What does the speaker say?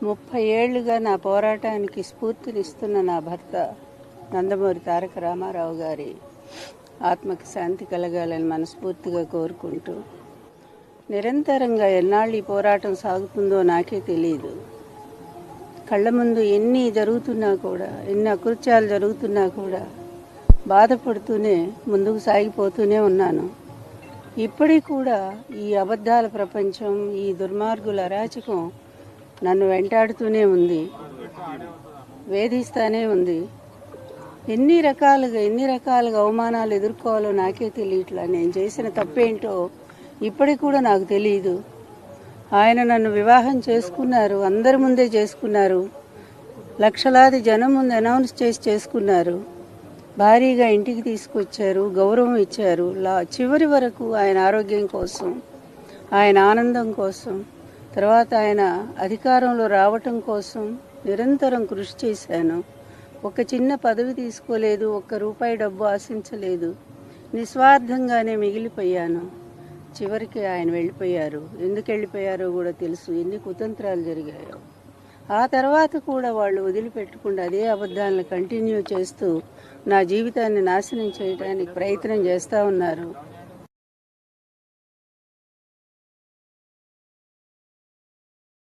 30 ఏళ్లుగా నా పోరాటానికి స్ఫూర్తినిస్తున్న నా భర్త నందమూరి తారక రామారావు గారి ఆత్మకి శాంతి కలగాలని మనస్ఫూర్తిగా కోరుకుంటూ, నిరంతరంగా ఎన్నాళ్ళు ఈ పోరాటం సాగుతుందో నాకే తెలియదు. కళ్ళ ముందు ఎన్ని జరుగుతున్నా కూడా, ఎన్ని అకృత్యాలు జరుగుతున్నా కూడా బాధపడుతూనే ముందుకు సాగిపోతూనే ఉన్నాను. ఇప్పటికి కూడా ఈ అబద్ధాల ప్రపంచం, ఈ దుర్మార్గుల అరాచకం నన్ను వెంటాడుతూనే ఉంది, వేధిస్తూనే ఉంది. ఎన్ని రకాలుగా అవమానాలు ఎదుర్కోవాలో నాకే తెలియట్లా. నేను చేసిన తప్పేంటో ఇప్పటికి కూడా నాకు తెలియదు. ఆయన నన్ను వివాహం చేసుకున్నారు, అందరి ముందే చేసుకున్నారు, లక్షలాది జనం ముందు అనౌన్స్ చేసి చేసుకున్నారు. భారీగా ఇంటికి తీసుకొచ్చారు, గౌరవం ఇచ్చారు. చివరి వరకు ఆయన ఆరోగ్యం కోసం, ఆయన ఆనందం కోసం, తర్వాత ఆయన అధికారంలో రావటం కోసం నిరంతరం కృషి చేశాను. ఒక చిన్న పదవి తీసుకోలేదు, ఒక్క రూపాయి డబ్బు ఆశించలేదు, నిస్వార్థంగానే మిగిలిపోయాను. చివరికి ఆయన వెళ్ళిపోయారు. ఎందుకు వెళ్ళిపోయారో కూడా తెలుసు, ఎన్ని కుతంత్రాలు జరిగాయో. ఆ తర్వాత కూడా వాళ్ళు వదిలిపెట్టకుండా అదే అబద్ధాలను కంటిన్యూ చేస్తూ నా జీవితాన్ని నాశనం చేయడానికి ప్రయత్నం చేస్తూ ఉన్నారు.